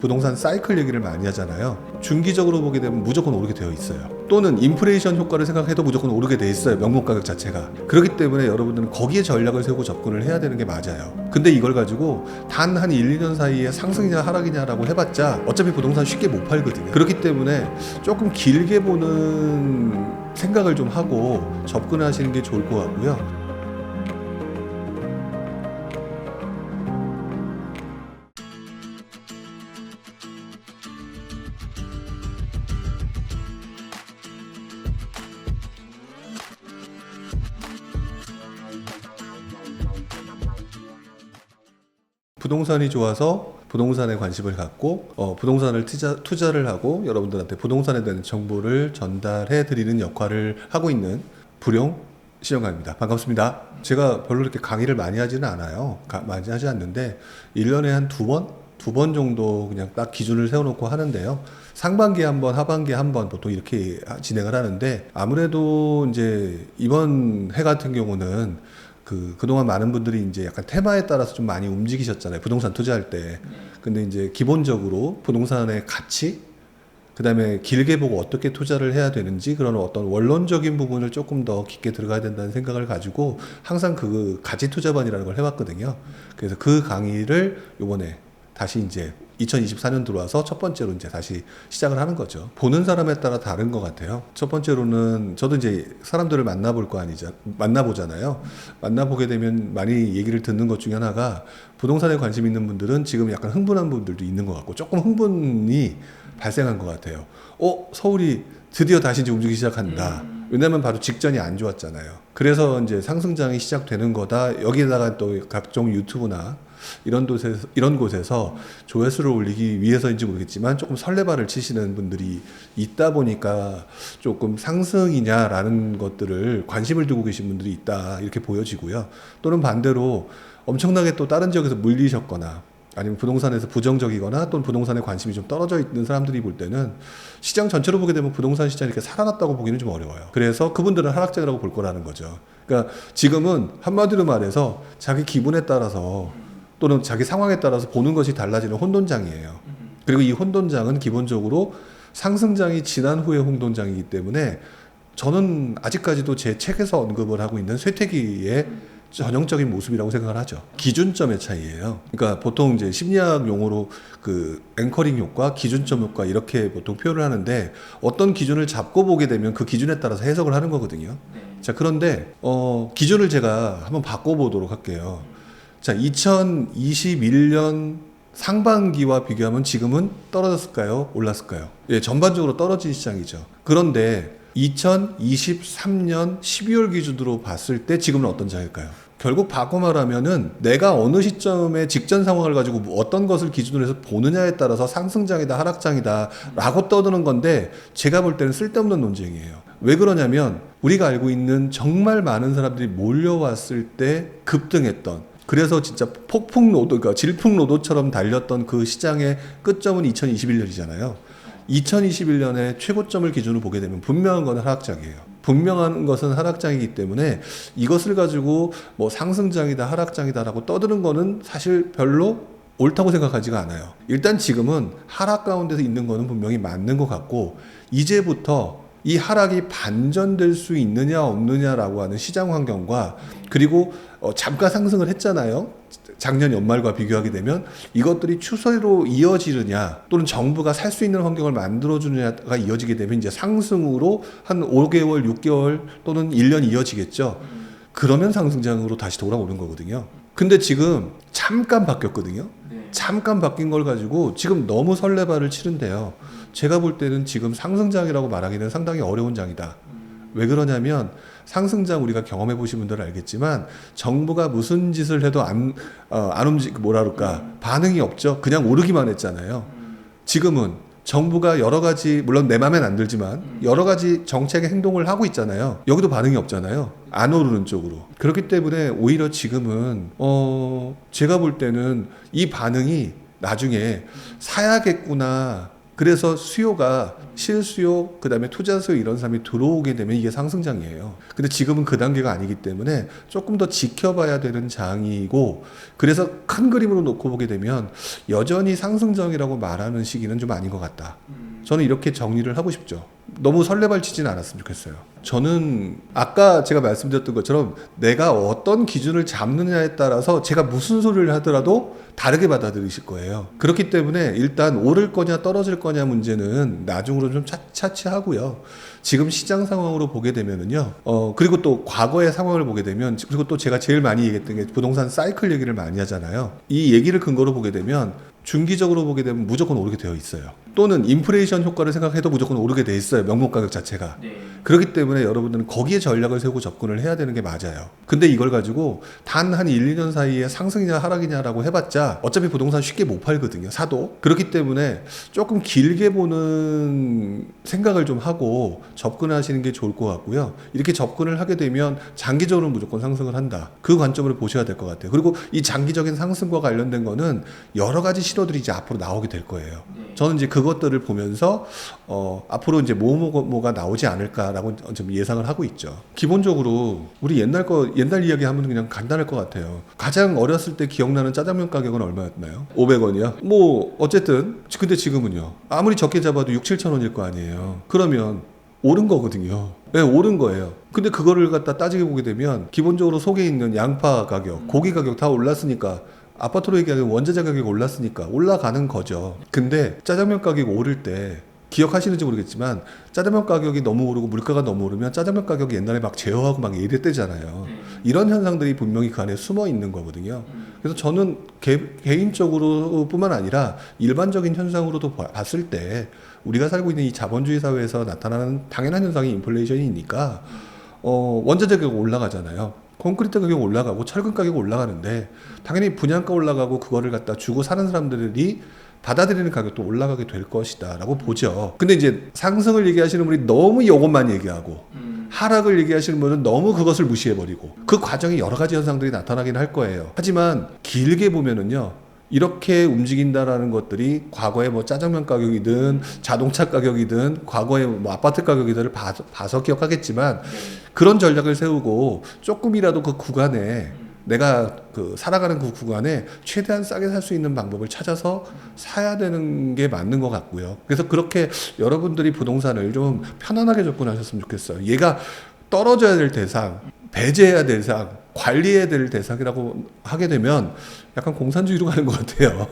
부동산 사이클 얘기를 많이 하잖아요. 중기적으로 보게 되면 무조건 오르게 되어 있어요. 또는 인플레이션 효과를 생각해도 무조건 오르게 돼 있어요. 명목 가격 자체가. 그렇기 때문에 여러분들은 거기에 전략을 세우고 접근을 해야 되는 게 맞아요. 근데 이걸 가지고 단 한 1, 2년 사이에 상승이냐 하락이냐라고 해봤자 어차피 부동산 쉽게 못 팔거든요. 그렇기 때문에 조금 길게 보는 생각을 좀 하고 접근하시는 게 좋을 것 같고요. 부동산이 좋아서 부동산에 관심을 갖고 부동산을 투자를 하고 여러분들한테 부동산에 대한 정보를 전달해 드리는 역할을 하고 있는 불용 시청가입니다. 반갑습니다. 제가 별로 이렇게 강의를 많이 하지는 않아요. 많이 하지 않는데 1년에 한 두 번 정도 그냥 딱 기준을 세워놓고 하는데요. 상반기에 한 번, 하반기에 한 번 보통 이렇게 진행을 하는데 아무래도 이제 이번 해 같은 경우는 그동안 많은 분들이 이제 약간 테마에 따라서 좀 많이 움직이셨잖아요. 부동산 투자할 때. 근데 이제 기본적으로 부동산의 가치, 그 다음에 길게 보고 어떻게 투자를 해야 되는지 그런 어떤 원론적인 부분을 조금 더 깊게 들어가야 된다는 생각을 가지고 항상 그 가치 투자반이라는 걸 해왔거든요. 그래서 그 강의를 요번에 다시 이제 2024년 들어와서 첫 번째로 이제 다시 시작을 하는 거죠. 보는 사람에 따라 다른 것 같아요. 첫 번째로는 저도 이제 사람들을 만나보잖아요. 만나보게 되면 많이 얘기를 듣는 것 중에 하나가 부동산에 관심 있는 분들은 지금 약간 흥분한 분들도 있는 것 같고 조금 흥분이 발생한 것 같아요. 서울이 드디어 다시 이제 움직이기 시작한다. 왜냐면 바로 직전이 안 좋았잖아요. 그래서 이제 상승장이 시작되는 거다. 여기에다가 또 각종 유튜브나 이런 곳에서 조회수를 올리기 위해서인지 모르겠지만 조금 설레발을 치시는 분들이 있다 보니까 조금 상승이냐라는 것들을 관심을 두고 계신 분들이 있다 이렇게 보여지고요. 또는 반대로 엄청나게 또 다른 지역에서 물리셨거나 아니면 부동산에서 부정적이거나 또는 부동산에 관심이 좀 떨어져 있는 사람들이 볼 때는 시장 전체로 보게 되면 부동산 시장이 이렇게 살아났다고 보기는 좀 어려워요. 그래서 그분들은 하락장이라고 볼 거라는 거죠. 그러니까 지금은 한마디로 말해서 자기 기분에 따라서 또는 자기 상황에 따라서 보는 것이 달라지는 혼돈장이에요. 그리고 이 혼돈장은 기본적으로 상승장이 지난 후의 혼돈장이기 때문에 저는 아직까지도 제 책에서 언급을 하고 있는 쇠퇴기의 전형적인 모습이라고 생각을 하죠. 기준점의 차이예요. 그러니까 보통 이제 심리학 용어로 그 앵커링 효과, 기준점 효과 이렇게 보통 표현을 하는데 어떤 기준을 잡고 보게 되면 그 기준에 따라서 해석을 하는 거거든요. 자, 그런데 기준을 제가 한번 바꿔보도록 할게요. 자, 2021년 상반기와 비교하면 지금은 떨어졌을까요? 올랐을까요? 예, 전반적으로 떨어진 시장이죠. 그런데 2023년 12월 기준으로 봤을 때 지금은 어떤 장일까요? 결국 바꿔 말하면은 내가 어느 시점에 직전 상황을 가지고 어떤 것을 기준으로 해서 보느냐에 따라서 상승장이다 하락장이다 라고 떠드는 건데 제가 볼 때는 쓸데없는 논쟁이에요. 왜 그러냐면 우리가 알고 있는 정말 많은 사람들이 몰려왔을 때 급등했던 그래서 진짜 폭풍노도, 그러니까 질풍노도처럼 달렸던 그 시장의 끝점은 2021년이잖아요. 2021년에 최고점을 기준으로 보게 되면 분명한 건 하락장이에요. 분명한 것은 하락장이기 때문에 이것을 가지고 뭐 상승장이다 하락장이다라고 떠드는 거는 사실 별로 옳다고 생각하지가 않아요. 일단 지금은 하락 가운데서 있는 거는 분명히 맞는 것 같고 이제부터 이 하락이 반전될 수 있느냐 없느냐라고 하는 시장 환경과 그리고 잠깐 상승을 했잖아요. 작년 연말과 비교하게 되면 이것들이 추세로 이어지느냐 또는 정부가 살 수 있는 환경을 만들어주느냐가 이어지게 되면 이제 상승으로 한 5개월, 6개월 또는 1년 이어지겠죠. 그러면 상승장으로 다시 돌아오는 거거든요. 근데 지금 잠깐 바뀌었거든요. 잠깐 바뀐 걸 가지고 지금 너무 설레발을 치는데요. 제가 볼 때는 지금 상승장이라고 말하기는 상당히 어려운 장이다. 왜 그러냐면 상승장 우리가 경험해 보신 분들은 알겠지만 정부가 무슨 짓을 해도 안 반응이 없죠. 그냥 오르기만 했잖아요. 지금은 정부가 여러 가지 물론 내 맘엔 안 들지만 여러 가지 정책의 행동을 하고 있잖아요. 여기도 반응이 없잖아요. 안 오르는 쪽으로. 그렇기 때문에 오히려 지금은 제가 볼 때는 이 반응이 나중에 사야겠구나 그래서 수요가 실수요, 그 다음에 투자 수요 이런 사람이 들어오게 되면 이게 상승장이에요. 근데 지금은 그 단계가 아니기 때문에 조금 더 지켜봐야 되는 장이고, 그래서 큰 그림으로 놓고 보게 되면 여전히 상승장이라고 말하는 시기는 좀 아닌 것 같다. 저는 이렇게 정리를 하고 싶죠. 너무 설레발치지는 않았으면 좋겠어요. 저는 아까 제가 말씀드렸던 것처럼 내가 어떤 기준을 잡느냐에 따라서 제가 무슨 소리를 하더라도 다르게 받아들이실 거예요. 그렇기 때문에 일단 오를 거냐 떨어질 거냐 문제는 나중으로 좀 차치하고요. 지금 시장 상황으로 보게 되면은요. 그리고 또 과거의 상황을 보게 되면, 그리고 또 제가 제일 많이 얘기했던 게 부동산 사이클 얘기를 많이 하잖아요. 이 얘기를 근거로 보게 되면 중기적으로 보게 되면 무조건 오르게 되어 있어요. 또는 인플레이션 효과를 생각해도 무조건 오르게 돼 있어요. 명목 가격 자체가. 네. 그렇기 때문에 여러분들은 거기에 전략을 세우고 접근을 해야 되는 게 맞아요. 근데 이걸 가지고 단 한 1, 2년 사이에 상승이냐 하락이냐라고 해봤자 어차피 부동산 쉽게 못 팔거든요. 사도. 그렇기 때문에 조금 길게 보는 생각을 좀 하고 접근하시는 게 좋을 것 같고요. 이렇게 접근을 하게 되면 장기적으로 무조건 상승을 한다. 그 관점으로 보셔야 될 것 같아요. 그리고 이 장기적인 상승과 관련된 거는 여러 가지 신호들이 이제 앞으로 나오게 될 거예요. 저는 이제 그것들을 보면서 앞으로 이제 뭐가 나오지 않을까라고 좀 예상을 하고 있죠. 기본적으로 우리 옛날 이야기 하면 그냥 간단할 것 같아요. 가장 어렸을 때 기억나는 짜장면 가격은 얼마였나요? 500원이요? 뭐 어쨌든 근데 지금은요. 아무리 적게 잡아도 6, 7천 원일 거 아니에요. 그러면 오른 거거든요. 네, 오른 거예요. 근데 그거를 갖다 따지게 보게 되면 기본적으로 속에 있는 양파 가격, 고기 가격 다 올랐으니까, 아파트로 얘기하면 원자재 가격이 올랐으니까 올라가는 거죠. 근데 짜장면 가격이 오를 때 기억하시는지 모르겠지만 짜장면 가격이 너무 오르고 물가가 너무 오르면 짜장면 가격이 옛날에 막 제어하고 막 이랬대잖아요. 이런 현상들이 분명히 그 안에 숨어 있는 거거든요. 그래서 저는 개인적으로 뿐만 아니라 일반적인 현상으로도 봤을 때 우리가 살고 있는 이 자본주의 사회에서 나타나는 당연한 현상이 인플레이션이니까 원자재 가격이 올라가잖아요. 콘크리트 가격 올라가고 철근 가격 올라가는데 당연히 분양가 올라가고 그거를 갖다 주고 사는 사람들이 받아들이는 가격도 올라가게 될 것이다 라고 보죠. 근데 이제 상승을 얘기하시는 분이 너무 이것만 얘기하고 하락을 얘기하시는 분은 너무 그것을 무시해버리고, 그 과정에 여러 가지 현상들이 나타나긴 할 거예요. 하지만 길게 보면은요, 이렇게 움직인다라는 것들이 과거에 뭐 짜장면 가격이든 자동차 가격이든 과거에 뭐 아파트 가격이든을 봐서 기억하겠지만, 그런 전략을 세우고 조금이라도 그 구간에 내가 살아가는 그 구간에 최대한 싸게 살 수 있는 방법을 찾아서 사야 되는 게 맞는 것 같고요. 그래서 그렇게 여러분들이 부동산을 좀 편안하게 접근하셨으면 좋겠어요. 얘가 떨어져야 될 대상, 배제해야 될 대상, 관리해야 될 대상이라고 하게 되면 약간 공산주의로 가는 것 같아요.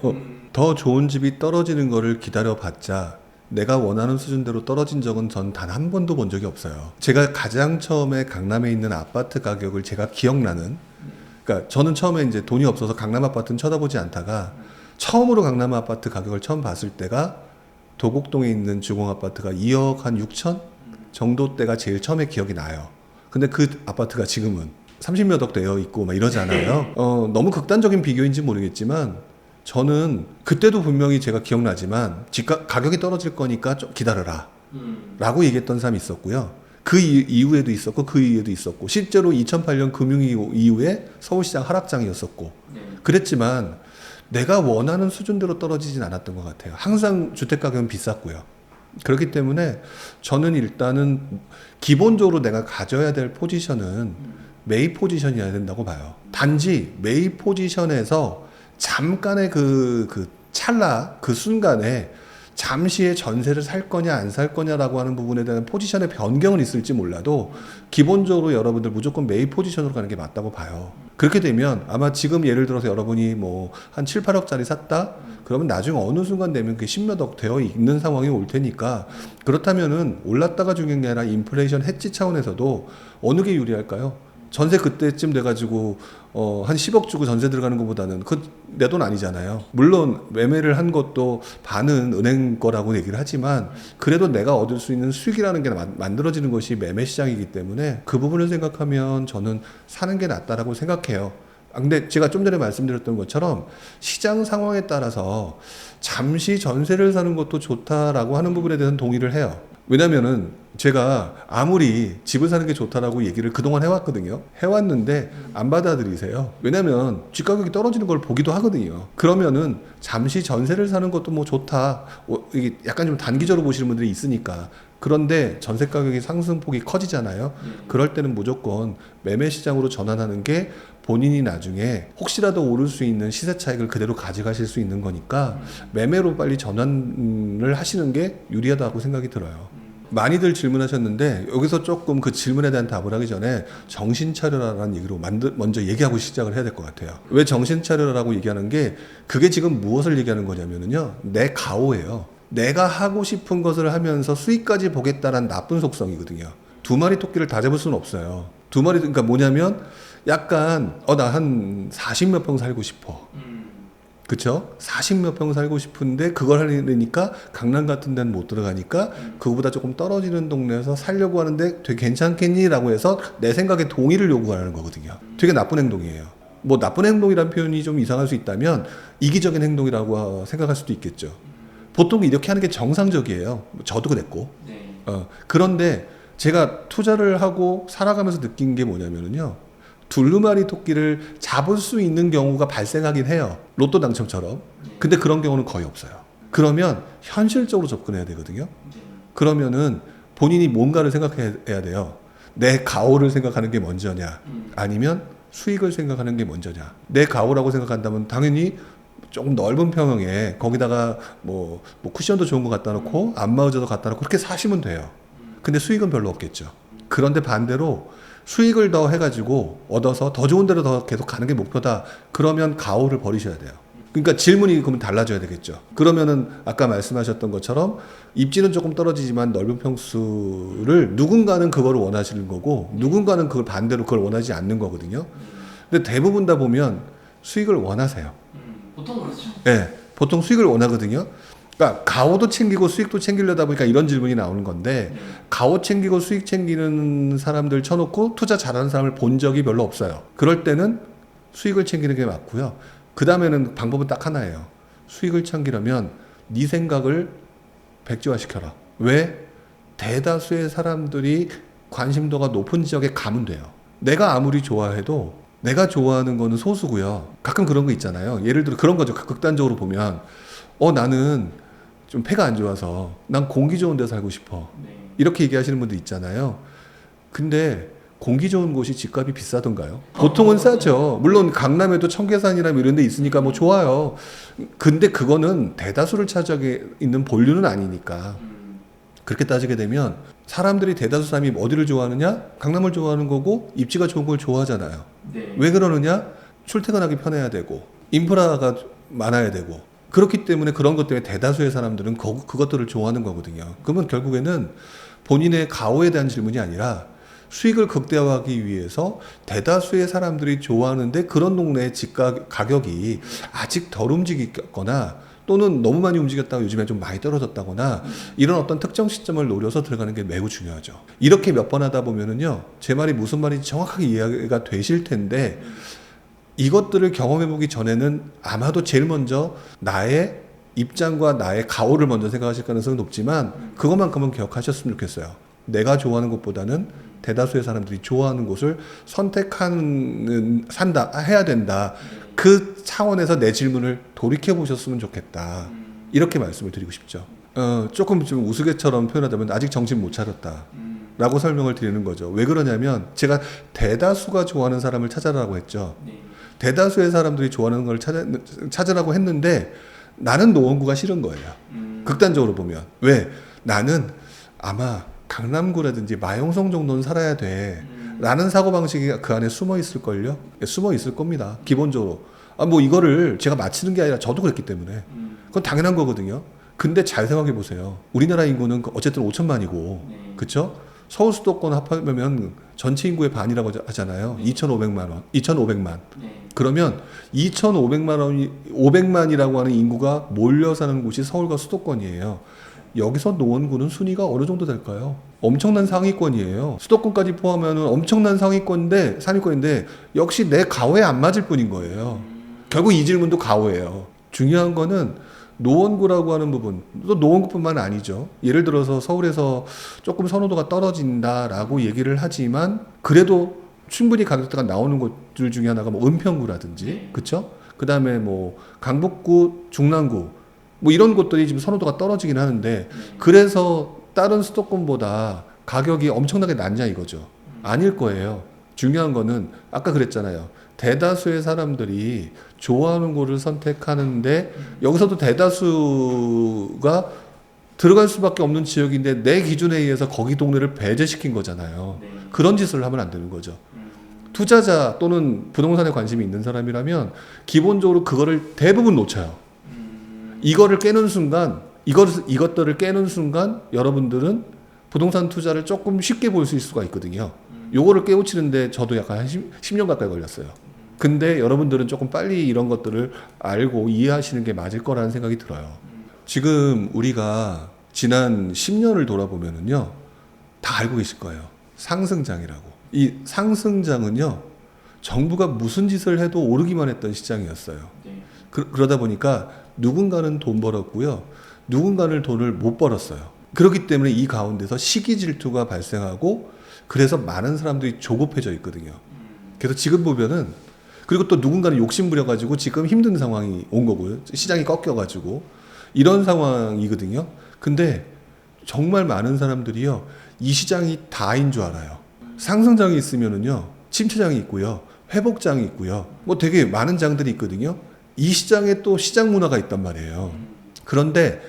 더 좋은 집이 떨어지는 거를 기다려봤자 내가 원하는 수준대로 떨어진 적은 전 단 한 번도 본 적이 없어요. 제가 가장 처음에 강남에 있는 아파트 가격을 제가 기억나는, 그러니까 저는 처음에 이제 돈이 없어서 강남 아파트는 쳐다보지 않다가 처음으로 강남 아파트 가격을 처음 봤을 때가 도곡동에 있는 주공 아파트가 2억 한 6천 정도 때가 제일 처음에 기억이 나요. 근데 그 아파트가 지금은 30몇 억 되어 있고 막 이러잖아요. 너무 극단적인 비교인지 모르겠지만 저는 그때도 분명히 제가 기억나지만 가격이 떨어질 거니까 좀 기다려라 라고 얘기했던 사람이 있었고요. 그 이후에도 있었고 그 이후에도 있었고, 실제로 2008년 금융위기 이후에 서울시장 하락장이었었고 그랬지만 내가 원하는 수준대로 떨어지진 않았던 것 같아요. 항상 주택가격은 비쌌고요. 그렇기 때문에 저는 일단은 기본적으로 내가 가져야 될 포지션은 매입 포지션이어야 된다고 봐요. 단지 매입 포지션에서 잠깐의 그 찰나, 그 순간에 잠시의 전세를 살 거냐 안 살 거냐라고 하는 부분에 대한 포지션의 변경은 있을지 몰라도 기본적으로 여러분들 무조건 매입 포지션으로 가는 게 맞다고 봐요. 그렇게 되면 아마 지금 예를 들어서 여러분이 뭐 한 7, 8억짜리 샀다? 그러면 나중에 어느 순간 되면 그게 10몇 억 되어 있는 상황이 올 테니까, 그렇다면은 올랐다가 중요한 게 아니라 인플레이션 해지 차원에서도 어느 게 유리할까요? 전세 그때쯤 돼가지고 한 10억 주고 전세 들어가는 것보다는 내 돈 아니잖아요. 물론 매매를 한 것도 반은 은행 거라고 얘기를 하지만 그래도 내가 얻을 수 있는 수익이라는 게 만들어지는 것이 매매 시장이기 때문에 그 부분을 생각하면 저는 사는 게 낫다라고 생각해요. 근데 제가 좀 전에 말씀드렸던 것처럼 시장 상황에 따라서 잠시 전세를 사는 것도 좋다라고 하는 부분에 대해서는 동의를 해요. 왜냐면은 제가 아무리 집을 사는 게 좋다라고 얘기를 그동안 해왔거든요. 해왔는데 안 받아들이세요. 왜냐면 집 가격이 떨어지는 걸 보기도 하거든요. 그러면은 잠시 전세를 사는 것도 뭐 좋다. 이게 약간 좀 단기적으로 보시는 분들이 있으니까. 그런데 전세 가격이 상승폭이 커지잖아요. 그럴 때는 무조건 매매 시장으로 전환하는 게 본인이 나중에 혹시라도 오를 수 있는 시세 차익을 그대로 가져가실 수 있는 거니까 매매로 빨리 전환을 하시는 게 유리하다고 생각이 들어요. 많이들 질문하셨는데 여기서 조금 그 질문에 대한 답을 하기 전에 정신 차려라라는 얘기로 먼저 얘기하고 시작을 해야 될 것 같아요. 왜 정신 차려라라고 얘기하는 게 그게 지금 무엇을 얘기하는 거냐면요. 내 가오예요. 내가 하고 싶은 것을 하면서 수익까지 보겠다라는 나쁜 속성이거든요. 두 마리 토끼를 다 잡을 수는 없어요. 두 마리, 그러니까 뭐냐면 약간 나 한 40몇 평 살고 싶어. 그쵸? 40몇 평 살고 싶은데 그걸 하려니까 강남 같은 데는 못 들어가니까 그거보다 조금 떨어지는 동네에서 살려고 하는데 되게 괜찮겠니? 라고 해서 내 생각에 동의를 요구하는 거거든요. 되게 나쁜 행동이에요. 뭐 나쁜 행동이라는 표현이 좀 이상할 수 있다면 이기적인 행동이라고 생각할 수도 있겠죠. 보통 이렇게 하는 게 정상적이에요. 저도 그랬고. 그런데 제가 투자를 하고 살아가면서 느낀 게 뭐냐면요. 둘루마리 토끼를 잡을 수 있는 경우가 발생하긴 해요. 로또 당첨처럼. 근데 그런 경우는 거의 없어요. 그러면 현실적으로 접근해야 되거든요. 그러면은 본인이 뭔가를 생각해야 돼요. 내 가오를 생각하는 게 먼저냐, 아니면 수익을 생각하는 게 먼저냐. 내 가오라고 생각한다면 당연히 조금 넓은 평형에 거기다가 뭐 쿠션도 좋은 거 갖다 놓고 안마의자도 갖다 놓고 그렇게 사시면 돼요. 근데 수익은 별로 없겠죠. 그런데 반대로 수익을 더 해가지고 얻어서 더 좋은 데로 더 계속 가는 게 목표다. 그러면 가오를 버리셔야 돼요. 그러니까 질문이 그러면 달라져야 되겠죠. 그러면은 아까 말씀하셨던 것처럼 입지는 조금 떨어지지만 넓은 평수를 누군가는 그걸 원하시는 거고 누군가는 그걸 반대로 그걸 원하지 않는 거거든요. 근데 대부분 다 보면 수익을 원하세요. 보통 그렇죠. 네, 보통 수익을 원하거든요. 그러니까 가오도 챙기고 수익도 챙기려다 보니까 이런 질문이 나오는 건데 가오 챙기고 수익 챙기는 사람들 쳐놓고 투자 잘하는 사람을 본 적이 별로 없어요. 그럴 때는 수익을 챙기는 게 맞고요. 그 다음에는 방법은 딱 하나예요. 수익을 챙기려면 네 생각을 백지화시켜라. 왜? 대다수의 사람들이 관심도가 높은 지역에 가면 돼요. 내가 아무리 좋아해도 내가 좋아하는 거는 소수고요. 가끔 그런 거 있잖아요. 예를 들어 그런 거죠. 극단적으로 보면 나는 좀 폐가 안 좋아서 난 공기 좋은 데 살고 싶어. 이렇게 얘기하시는 분도 있잖아요. 근데 공기 좋은 곳이 집값이 비싸던가요? 보통은 싸죠. 물론 강남에도 청계산이나 이런 데 있으니까 뭐 좋아요. 근데 그거는 대다수를 차지하고 있는 본류는 아니니까. 그렇게 따지게 되면 사람들이 대다수 사람이 어디를 좋아하느냐? 강남을 좋아하는 거고 입지가 좋은 걸 좋아하잖아요. 왜 그러느냐? 출퇴근하기 편해야 되고 인프라가 많아야 되고 그렇기 때문에 그런 것 때문에 대다수의 사람들은 그것들을 좋아하는 거거든요. 그러면 결국에는 본인의 가오에 대한 질문이 아니라 수익을 극대화하기 위해서 대다수의 사람들이 좋아하는데 그런 동네의 집 가격이 아직 덜 움직였거나 또는 너무 많이 움직였다가 요즘에 좀 많이 떨어졌다거나 이런 어떤 특정 시점을 노려서 들어가는 게 매우 중요하죠. 이렇게 몇 번 하다 보면은요, 제 말이 무슨 말인지 정확하게 이해가 되실 텐데 이것들을 경험해보기 전에는 아마도 제일 먼저 나의 입장과 나의 가오를 먼저 생각하실 가능성은 높지만 그것만큼은 기억하셨으면 좋겠어요. 내가 좋아하는 것보다는 대다수의 사람들이 좋아하는 곳을 해야 된다. 그 차원에서 내 질문을 돌이켜 보셨으면 좋겠다. 이렇게 말씀을 드리고 싶죠. 조금 좀 우스갯처럼 표현하자면 아직 정신 못 차렸다. 라고 설명을 드리는 거죠. 왜 그러냐면 제가 대다수가 좋아하는 사람을 찾아라고 했죠. 대다수의 사람들이 좋아하는 걸 찾으라고 했는데 나는 노원구가 싫은 거예요. 극단적으로 보면. 왜? 나는 아마 강남구라든지 마용성 정도는 살아야 돼. 라는 사고방식이 그 안에 숨어 있을걸요? 숨어 있을 겁니다. 기본적으로. 뭐 이거를 제가 맞히는 게 아니라 저도 그랬기 때문에. 그건 당연한 거거든요. 근데 잘 생각해 보세요. 우리나라 인구는 어쨌든 5천만이고, 그쵸? 서울 수도권 합하면 전체 인구의 반이라고 하잖아요. 2,500만. 그러면 2,500만이라고 하는 인구가 몰려 사는 곳이 서울과 수도권이에요. 여기서 노원구는 순위가 어느 정도 될까요? 엄청난 상위권이에요. 수도권까지 포함하면 엄청난 상위권인데 역시 내 가오에 안 맞을 뿐인 거예요. 결국 이 질문도 가오예요. 중요한 거는 노원구라고 하는 부분, 또 노원구뿐만 아니죠. 예를 들어서 서울에서 조금 선호도가 떨어진다라고 얘기를 하지만 그래도 충분히 가격대가 나오는 곳들 중에 하나가 뭐 은평구라든지, 그쵸? 그 다음에 뭐 강북구, 중랑구, 뭐 이런 곳들이 지금 선호도가 떨어지긴 하는데, 그래서 다른 수도권보다 가격이 엄청나게 낮냐 이거죠. 아닐 거예요. 중요한 거는 아까 그랬잖아요. 대다수의 사람들이 좋아하는 곳을 선택하는데 여기서도 대다수가 들어갈 수밖에 없는 지역인데 내 기준에 의해서 거기 동네를 배제시킨 거잖아요. 그런 짓을 하면 안 되는 거죠. 투자자 또는 부동산에 관심이 있는 사람이라면 기본적으로 그거를 대부분 놓쳐요. 이것들을 깨는 순간 여러분들은 부동산 투자를 조금 쉽게 볼 수 있을 수가 있거든요. 요거를 깨우치는데 저도 약간 한 10년 가까이 걸렸어요. 근데 여러분들은 조금 빨리 이런 것들을 알고 이해하시는 게 맞을 거라는 생각이 들어요. 지금 우리가 지난 10년을 돌아보면은요, 다 알고 계실 거예요. 상승장이라고. 이 상승장은요, 정부가 무슨 짓을 해도 오르기만 했던 시장이었어요. 그러다 보니까 누군가는 돈 벌었고요, 누군가는 돈을 못 벌었어요. 그렇기 때문에 이 가운데서 시기 질투가 발생하고, 그래서 많은 사람들이 조급해져 있거든요. 그래서 지금 보면은, 그리고 또 누군가는 욕심 부려가지고 지금 힘든 상황이 온 거고요. 시장이 꺾여가지고 이런 상황이거든요. 근데 정말 많은 사람들이요, 이 시장이 다인 줄 알아요. 상승장이 있으면은요, 침체장이 있고요, 회복장이 있고요, 뭐 되게 많은 장들이 있거든요. 이 시장에 또 시장 문화가 있단 말이에요. 그런데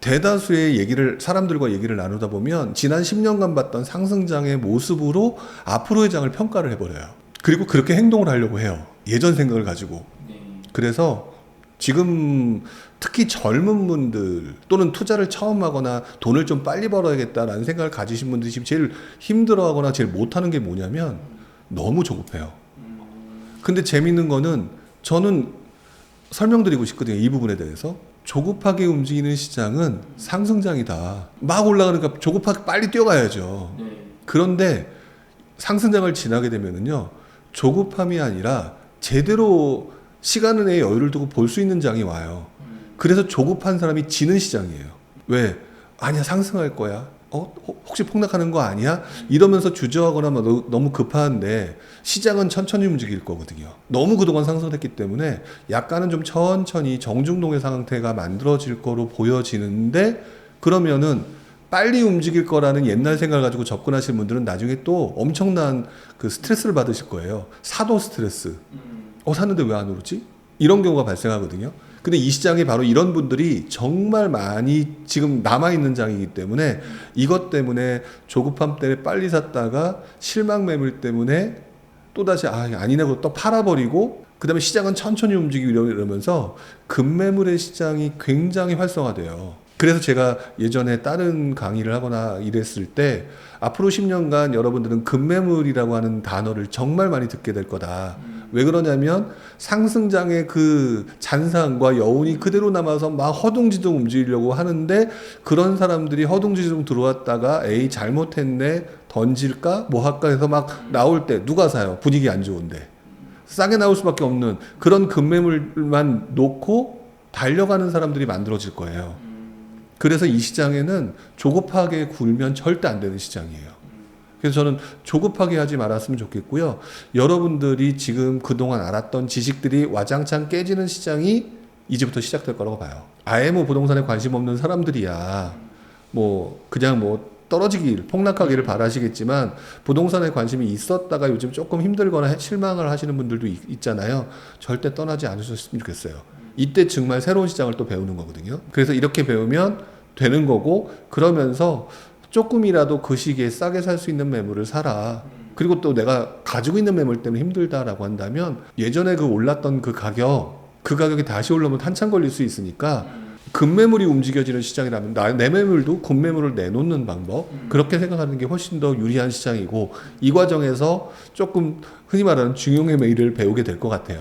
대다수의 사람들과 얘기를 나누다 보면 지난 10년간 봤던 상승장의 모습으로 앞으로의 장을 평가를 해버려요. 그리고 그렇게 행동을 하려고 해요. 예전 생각을 가지고. 그래서 지금 특히 젊은 분들 또는 투자를 처음 하거나 돈을 좀 빨리 벌어야겠다라는 생각을 가지신 분들이 지금 제일 힘들어하거나 제일 못하는 게 뭐냐면 너무 조급해요. 근데 재밌는 거는 저는 설명드리고 싶거든요. 이 부분에 대해서. 조급하게 움직이는 시장은 상승장이다. 막 올라가니까 조급하게 빨리 뛰어가야죠. 그런데 상승장을 지나게 되면은요, 조급함이 아니라 제대로 시간 내에 여유를 두고 볼 수 있는 장이 와요. 그래서 조급한 사람이 지는 시장이에요. 왜? 아니야, 상승할 거야. 혹시 폭락하는 거 아니야? 이러면서 주저하거나 너무 급한데 시장은 천천히 움직일 거거든요. 너무 그동안 상승했기 때문에 약간은 좀 천천히 정중동의 상태가 만들어질 거로 보여지는데, 그러면은 빨리 움직일 거라는 옛날 생각을 가지고 접근하시는 분들은 나중에 또 엄청난 그 스트레스를 받으실 거예요. 사도 스트레스. 샀는데 왜 안 오르지? 이런 경우가 발생하거든요. 근데 이 시장에 바로 이런 분들이 정말 많이 지금 남아있는 장이기 때문에 이것 때문에 조급함 때문에 빨리 샀다가 실망 매물 때문에 또다시 아니네 하고 또 팔아버리고, 그 다음에 시장은 천천히 움직이고 이러면서 급매물의 시장이 굉장히 활성화돼요. 그래서 제가 예전에 다른 강의를 하거나 이랬을 때 앞으로 10년간 여러분들은 급매물이라고 하는 단어를 정말 많이 듣게 될 거다. 왜 그러냐면 상승장의 그 잔상과 여운이 그대로 남아서 막 허둥지둥 움직이려고 하는데, 그런 사람들이 허둥지둥 들어왔다가 에이 잘못했네, 던질까 뭐 할까 해서 막 나올 때 누가 사요? 분위기 안 좋은데. 싸게 나올 수밖에 없는 그런 급매물만 놓고 달려가는 사람들이 만들어질 거예요. 그래서 이 시장에는 조급하게 굴면 절대 안 되는 시장이에요. 그래서 저는 조급하게 하지 말았으면 좋겠고요. 여러분들이 지금 그동안 알았던 지식들이 와장창 깨지는 시장이 이제부터 시작될 거라고 봐요. 아예 뭐 부동산에 관심 없는 사람들이야 그냥 떨어지길, 폭락하기를 바라시겠지만, 부동산에 관심이 있었다가 요즘 조금 힘들거나 실망을 하시는 분들도 있잖아요. 절대 떠나지 않으셨으면 좋겠어요. 이때 정말 새로운 시장을 또 배우는 거거든요. 그래서 이렇게 배우면 되는 거고, 그러면서 조금이라도 그 시기에 싸게 살 수 있는 매물을 사라. 그리고 또 내가 가지고 있는 매물 때문에 힘들다라고 한다면 예전에 그 올랐던 그 가격이 다시 올라오면 한참 걸릴 수 있으니까, 급매물이 움직여지는 시장이라면 내 매물도 급매물을 내놓는 방법, 그렇게 생각하는 게 훨씬 더 유리한 시장이고, 이 과정에서 조금 흔히 말하는 중용의 매일을 배우게 될 것 같아요.